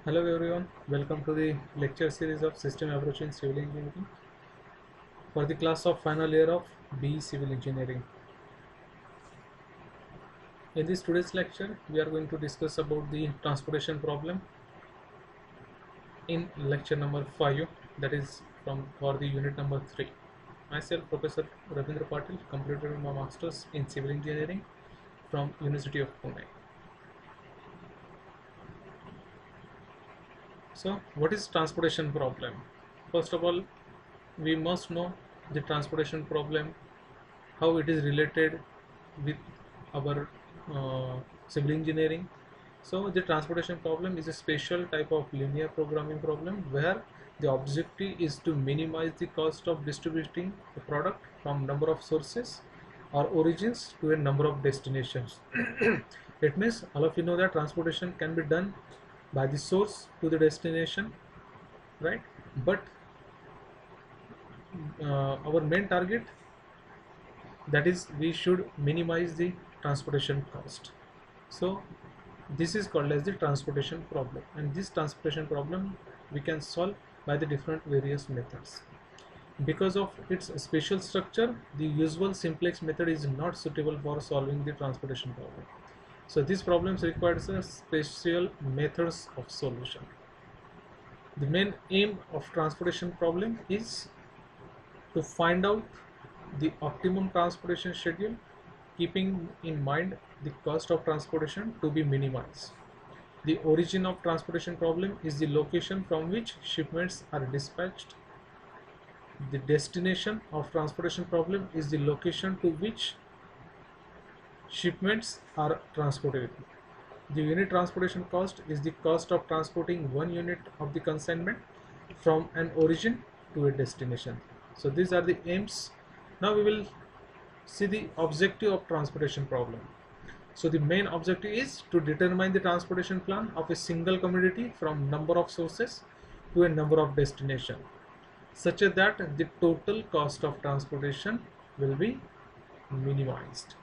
Hello everyone, welcome to the lecture series of System Approach in Civil Engineering for the class of final year of BE Civil Engineering. In this today's lecture, we are going to discuss about the transportation problem in lecture number 5, that is for the unit number 3. Myself, Professor Ravindra Patil, completed my Masters in Civil Engineering from University of Pune. So, what is transportation problem? First of all, we must know the transportation problem, how it is related with our civil engineering. So the transportation problem is a special type of linear programming problem where the objective is to minimize the cost of distributing the product from number of sources or origins to a number of destinations. It means all of you know that transportation can be done by the source to the destination, right? But our main target, that is, we should minimize the transportation cost. So this is called as the transportation problem, and this transportation problem we can solve by the different various methods. Because of its special structure, the usual simplex method is not suitable for solving the transportation problem. So these problems requires a special methods of solution. The main aim of transportation problem is to find out the optimum transportation schedule, keeping in mind the cost of transportation to be minimized. The origin of transportation problem is the location from which shipments are dispatched. The destination of transportation problem is the location to which shipments are transported. The unit transportation cost is the cost of transporting one unit of the consignment from an origin to a destination. So these are the aims. Now we will see the objective of transportation problem. So the main objective is to determine the transportation plan of a single commodity from number of sources to a number of destination, such that the total cost of transportation will be minimized.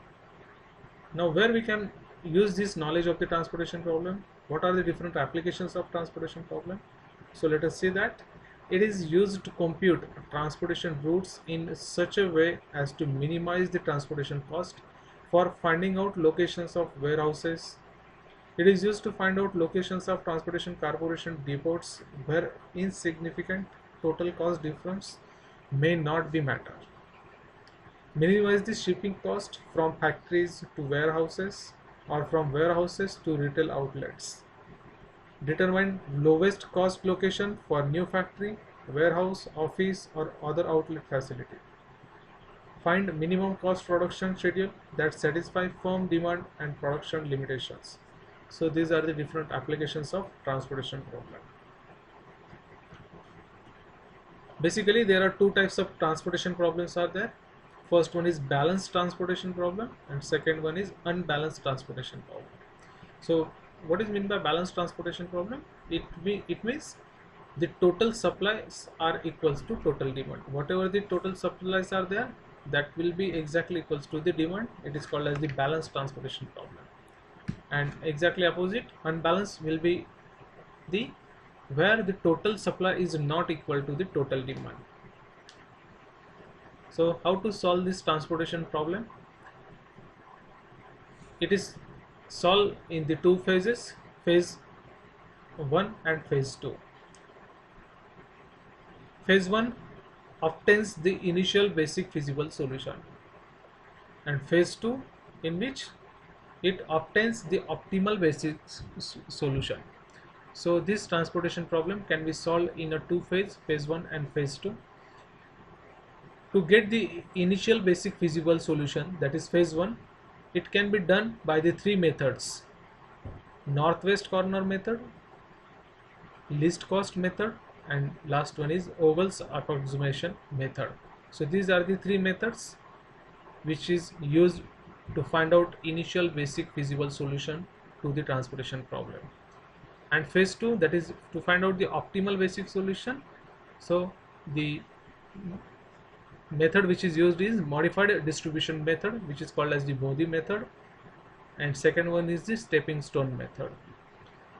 Now where we can use this knowledge of the transportation problem, what are the different applications of transportation problem? So let us see that it is used to compute transportation routes in such a way as to minimize the transportation cost for finding out locations of warehouses. It is used to find out locations of transportation corporation depots where insignificant total cost difference may not be matter. Minimize the shipping cost from factories to warehouses or from warehouses to retail outlets. Determine lowest cost location for new factory, warehouse, office or other outlet facility. Find minimum cost production schedule that satisfy firm demand and production limitations. So these are the different applications of transportation problem. Basically there are two types of transportation problems are there. First one is balanced transportation problem and second one is unbalanced transportation problem. So what is meant by balanced transportation problem? It means the total supplies are equals to total demand. Whatever the total supplies are there, that will be exactly equals to the demand. It is called as the balanced transportation problem. And exactly opposite, unbalanced will be the where the total supply is not equal to the total demand. So how to solve this transportation problem? It is solved in the two phases, phase 1 and phase 2. Phase 1 obtains the initial basic feasible solution, and phase 2 in which it obtains the optimal basic solution. So this transportation problem can be solved in a two phase, phase 1 and phase 2. To get the initial basic feasible solution, that is phase 1, it can be done by the three methods: northwest corner method, least cost method, and last one is Ovel's approximation method. So these are the three methods which is used to find out initial basic feasible solution to the transportation problem. And phase 2, that is to find out the optimal basic solution. So the method which is used is modified distribution method, which is called as the Modi method, and second one is the stepping stone method.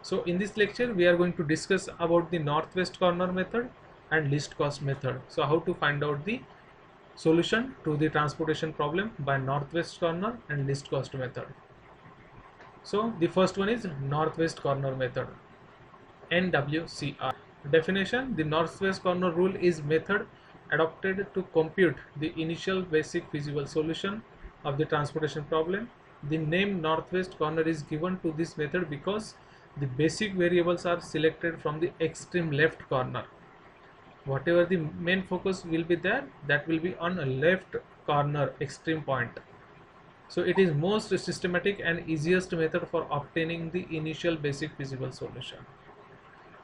So in this lecture we are going to discuss about the northwest corner method and least cost method. So how to find out the solution to the transportation problem by northwest corner and least cost method. So the first one is northwest corner method, NWCR. Definition: the northwest corner rule is method adopted to compute the initial basic feasible solution of the transportation problem. The name northwest corner is given to this method because the basic variables are selected from the extreme left corner. Whatever the main focus will be there, that will be on a left corner extreme point. So it is most systematic and easiest method for obtaining the initial basic feasible solution.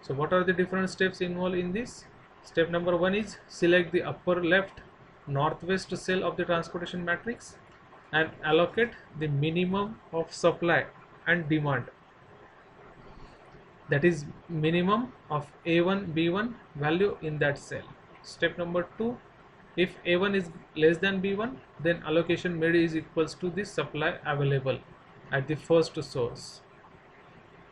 So what are the different steps involved in this? Step number 1 is select the upper left northwest cell of the transportation matrix and allocate the minimum of supply and demand, that is minimum of A1 B1 value in that cell. Step number 2, if A1 is less than B1, then allocation made is equals to the supply available at the first source.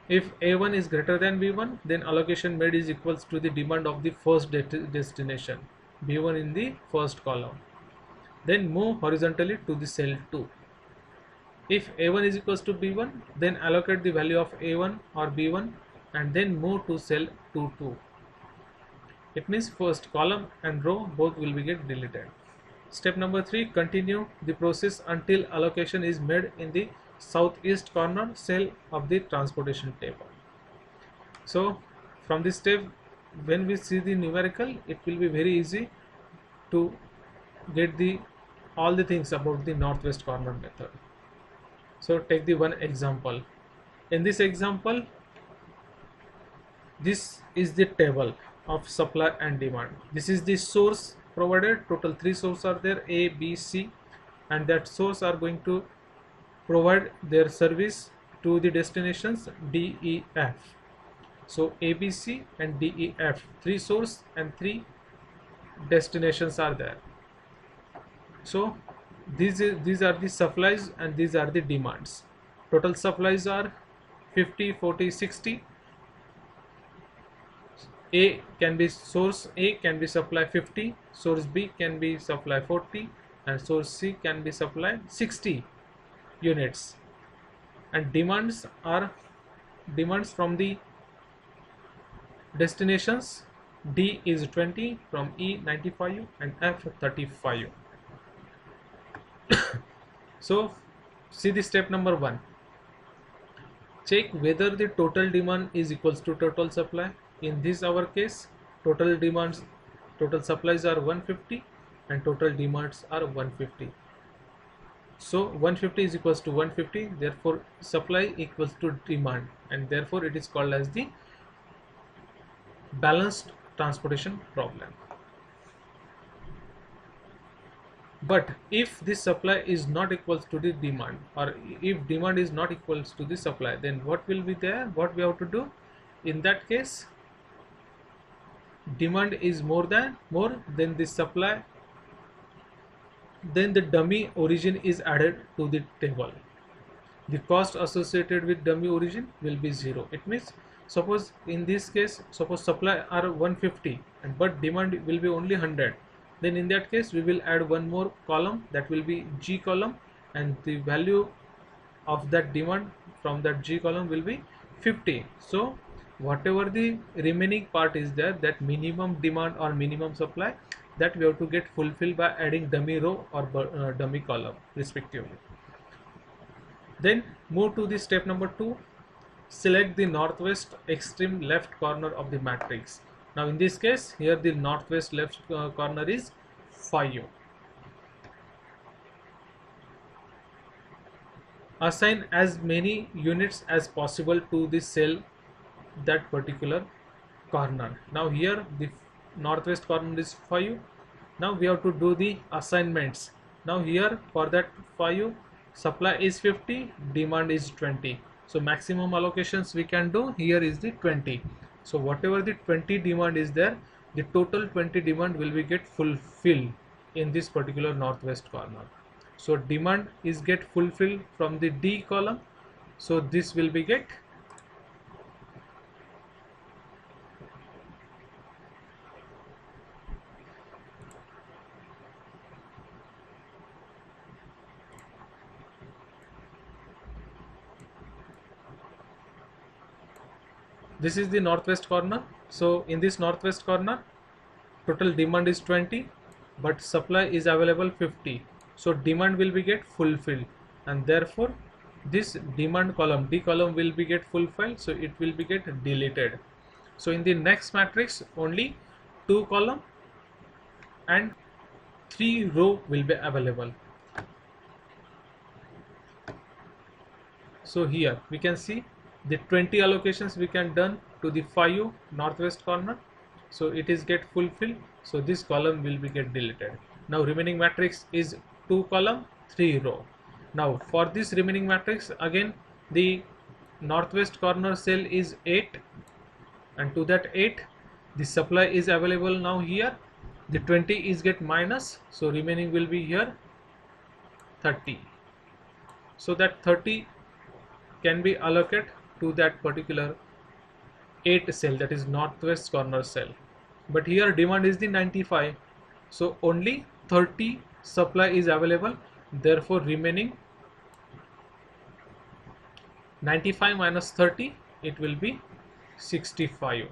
If A1 is greater than B1, then allocation made is equals to the demand of the first destination, B1 in the first column. Then move horizontally to the cell 2. If A1 is equals to B1, then allocate the value of A1 or B1 and then move to cell 2. It means first column and row both will be get deleted. Step number 3, continue the process until allocation is made in the southeast corner cell of the transportation table. So from this step, when we see the numerical, it will be very easy to get all the things about the northwest corner method. So take the one example. In this example, this is the table of supply and demand. This is the source provided. Total 3 sources are there, A, B, C, and that source are going to provide their service to the destinations D, E, F. So A, B, C and D, E, F, 3 source and 3 destinations are there. So these are the supplies and these are the demands. Total supplies are 50, 40, 60. A can be source A can be supply 50, source B can be supply 40, and source C can be supply 60 units. And demands are demands from the destinations. D is 20, from E 95 and F 35. So see the step number 1. Check whether the total demand is equals to total supply. In this our case, total supplies are 150 and total demands are 150. So 150 is equals to 150, therefore supply equals to demand, and therefore it is called as the balanced transportation problem. But if this supply is not equals to the demand, or if demand is not equals to the supply, then what will be there? What we have to do? In that case, demand is more than the supply, then the dummy origin is added to the table. The cost associated with dummy origin will be 0. It means, suppose in this case, suppose supply are 150 and but demand will be only 100, then in that case we will add one more column, that will be G column, and the value of that demand from that G column will be 50. So whatever the remaining part is there, that minimum demand or minimum supply, that we have to get fulfilled by adding dummy row or dummy column respectively. Then move to the step number 2. Select the northwest extreme left corner of the matrix. Now in this case, here the northwest left corner is 5. Assign as many units as possible to the cell that particular corner. Now here the northwest corner is 5. Now we have to do the assignments. Now here for that 5, supply is 50, demand is 20. So maximum allocations we can do here is the 20. So whatever the 20 demand is there, the total 20 demand will be get fulfilled in this particular northwest corner. So demand is get fulfilled from the D column. So this will be get This is the northwest corner. So in this northwest corner, total demand is 20, but supply is available 50. So demand will be get fulfilled, and therefore this demand column, D column, will be get fulfilled, so it will be get deleted. So in the next matrix, only 2 column and 3 row will be available. So here we can see the 20 allocations we can done to the 5 northwest corner. So it is get fulfilled. So this column will be get deleted. Now remaining matrix is 2 column 3 row. Now for this remaining matrix, again the northwest corner cell is 8, and to that 8 the supply is available. Now here the 20 is get minus, so remaining will be here 30. So that 30 can be allocated to that particular 8 cell, that is northwest corner cell. But here demand is the 95, so only 30 supply is available, therefore remaining 95 minus 30, it will be 65.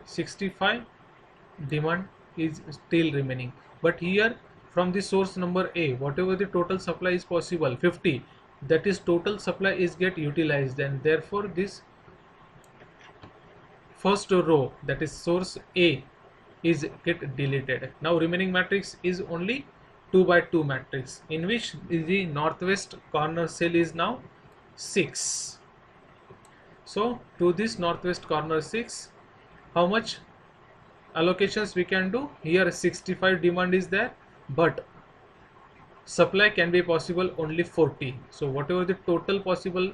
65 demand is still remaining. But here from the source number A, whatever the total supply is possible, 50, that is total supply is get utilized, and therefore this first row, that is source A, is get deleted. Now remaining matrix is only 2 by 2 matrix, in which the northwest corner cell is now 6. So to this northwest corner 6, how much allocations we can do? Here 65 demand is there, but supply can be possible only 40. So whatever the total possible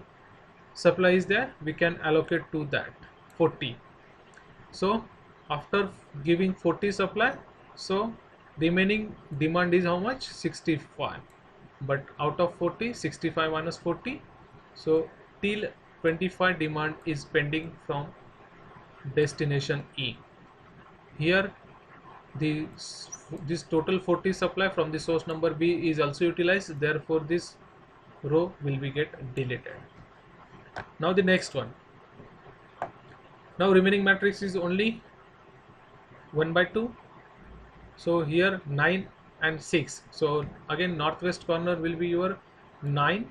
supply is there, we can allocate to that 40. So after giving 40 supply, so remaining demand is how much? 65. But out of 40, 65 minus 40, so till 25 demand is pending from destination E. Here this total 40 supply from the source number B is also utilized, therefore this row will be get deleted. Now the next one. Now remaining matrix is only 1 by 2. So here 9 and 6. So again northwest corner will be your 9.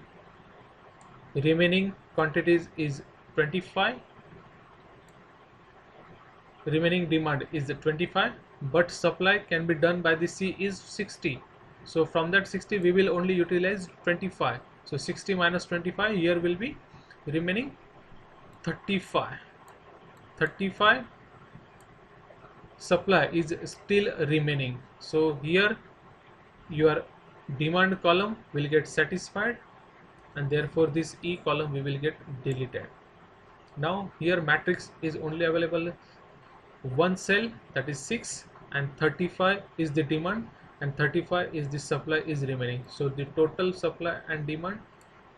Remaining quantities is 25. Remaining demand is the 25, but supply can be done by the C is 60. So from that 60 we will only utilize 25. So 60 minus 25, here will be remaining 35. 35 supply is still remaining. So here your demand column will get satisfied, and therefore this E column we will get deleted. Now here matrix is only available one cell, that is 6, and 35 is the demand and 35 is the supply is remaining. So the total supply and demand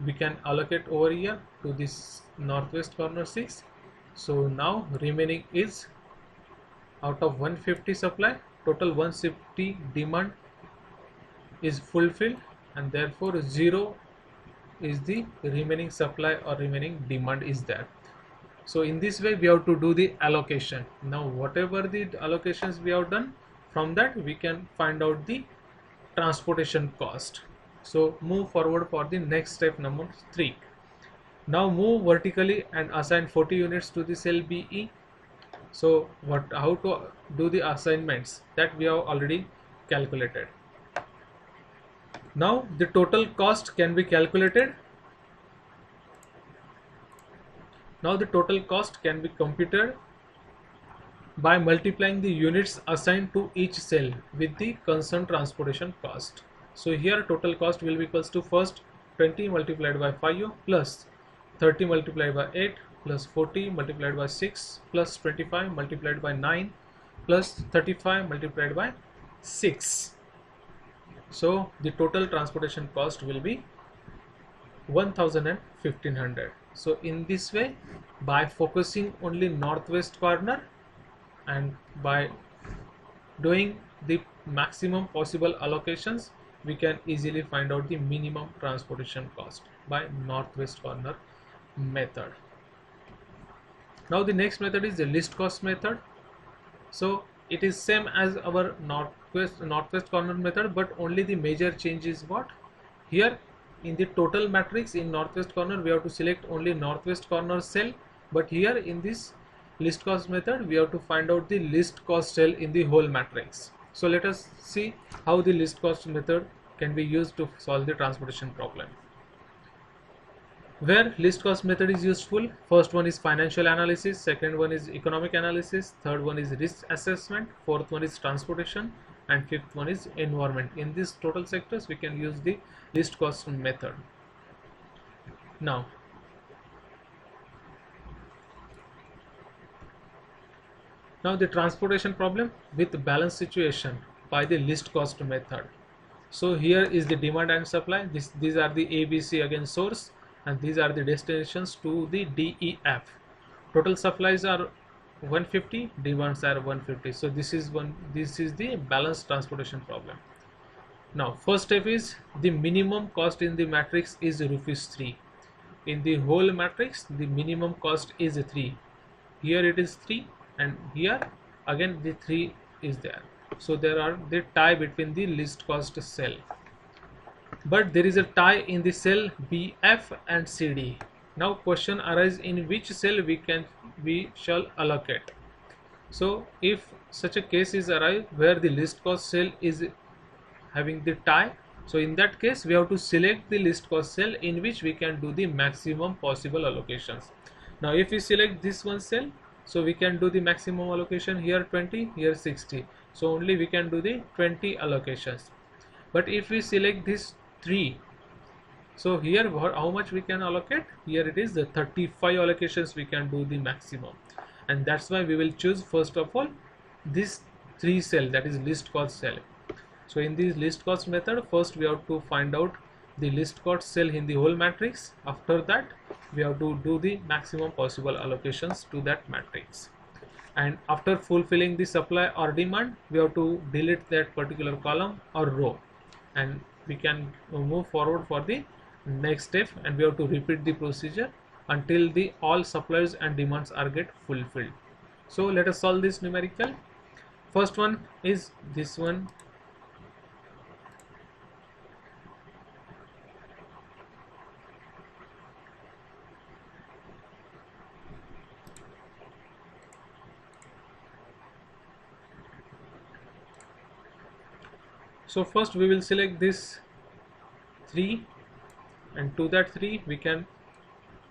we can allocate over here to this northwest corner 6. So now remaining is, out of 150 supply, total 150 demand is fulfilled, and therefore 0 is the remaining supply or remaining demand is there. So in this way we have to do the allocation. Now whatever the allocations we have done, from that we can find out the transportation cost. So move forward for the next step number 3. Now move vertically and assign 40 units to the cell BE. So how to do the assignments, that we have already calculated. Now the total cost can be calculated. Now the total cost can be computed by multiplying the units assigned to each cell with the concerned transportation cost. So here total cost will be equals to first 20 multiplied by 5 plus 30 multiplied by 8 plus 40 multiplied by 6 plus 25 multiplied by 9 plus 35 multiplied by 6. So the total transportation cost will be 1000 and 1500. So in this way, by focusing only northwest corner and by doing the maximum possible allocations, we can easily find out the minimum transportation cost by northwest corner method. Now the next method is the least cost method. So it is same as our northwest corner method, but only the major change is what? Here in the total matrix in northwest corner we have to select only northwest corner cell, but here in this least cost method we have to find out the least cost cell in the whole matrix. So let us see how the least cost method can be used to solve the transportation problem. Where least cost method is useful, first one is financial analysis, second one is economic analysis, third one is risk assessment, fourth one is transportation, and fifth one is environment. In these total sectors we can use the least cost method. Now the transportation problem with balance situation by the least cost method. So here is the demand and supply. These are the ABC again source, and these are the destinations to the DEF. Total supplies are 150, demands are 150. So this is the balanced transportation problem. Now first step is the minimum cost in the matrix is ₹3. In the whole matrix the minimum cost is 3. Here it is 3, and here again the 3 is there. So there are the tie between the least cost cell, but there is a tie in the cell BF and CD. Now question arises, in which cell we shall allocate. So if such a case is arise where the least cost cell is having the tie, so in that case we have to select the least cost cell in which we can do the maximum possible allocations. Now if we select this one cell, so we can do the maximum allocation, here 20, here 60, so only we can do the 20 allocations. But if we select this 3, so here how much we can allocate, here it is the 35 allocations we can do the maximum, and that's why we will choose first of all this 3 cell, that is least cost cell. So in this least cost method, first we have to find out the least cost cell in the whole matrix. After that we have to do the maximum possible allocations to that matrix, and after fulfilling the supply or demand we have to delete that particular column or row, and we can move forward for the next step, and we have to repeat the procedure until the all supplies and demands are get fulfilled. So let us solve this numerical. First one is this one. So first we will select this 3, and to that 3 we can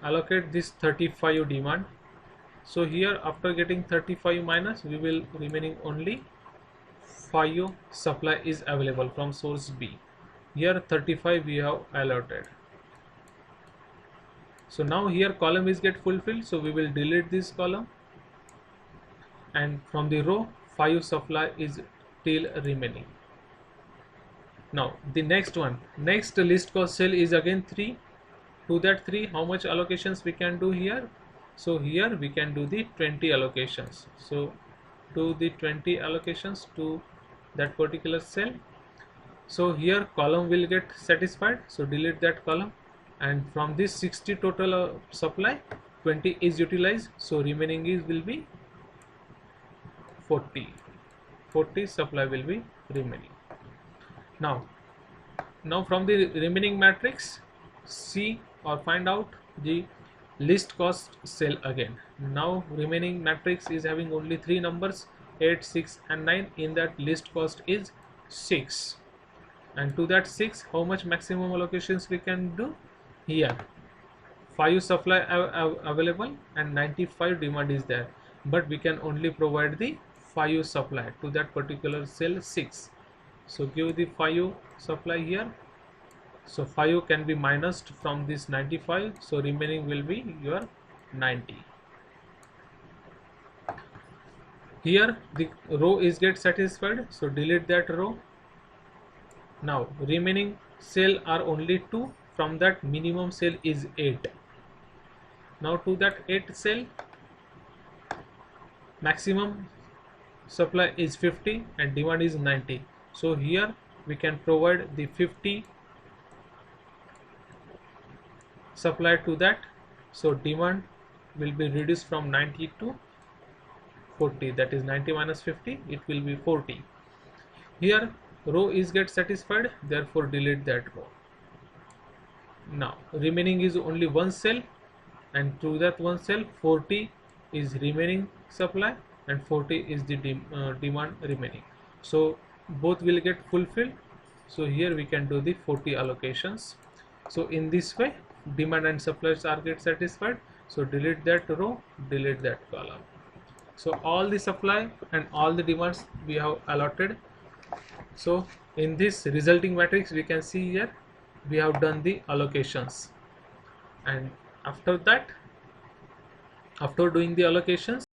allocate this 35 demand. So here after getting 35 minus, we will remaining only 5 supply is available from source B. Here 35 we have allotted. So now here column is get fulfilled, so we will delete this column, and from the row 5 supply is still remaining. Now the next one, next least cost cell is again 3. To that 3 how much allocations we can do here? So here we can do the 20 allocations. So do the 20 allocations to that particular cell. So here column will get satisfied, so delete that column, and from this 60 total supply 20 is utilized, so remaining is will be 40 supply will be remaining. Now from the remaining matrix see or find out the least cost cell again. Now remaining matrix is having only 3 numbers, 8, 6 and 9. In that least cost is 6, and to that 6 how much maximum allocations we can do? Here 5 supply available and 95 demand is there, but we can only provide the 5 supply to that particular cell 6. So give the 5 supply here. So 5 can be minused from this 95, so remaining will be your 90. Here the row is get satisfied, so delete that row. Now remaining cell are only 2, from that minimum cell is 8. Now to that 8 cell maximum supply is 50 and demand is 90. So here we can provide the 50 supply to that. So demand will be reduced from 90 to 40, that is 90 minus 50, it will be 40. Here row is get satisfied, therefore delete that row. Now remaining is only one cell, and through that one cell 40 is remaining supply and 40 is the demand remaining, so both will get fulfilled. So here we can do the 40 allocations. So in this way demand and supplies are get satisfied, so delete that row, delete that column. So all the supply and all the demands we have allotted. So in this resulting matrix we can see here we have done the allocations, and after that, after doing the allocations,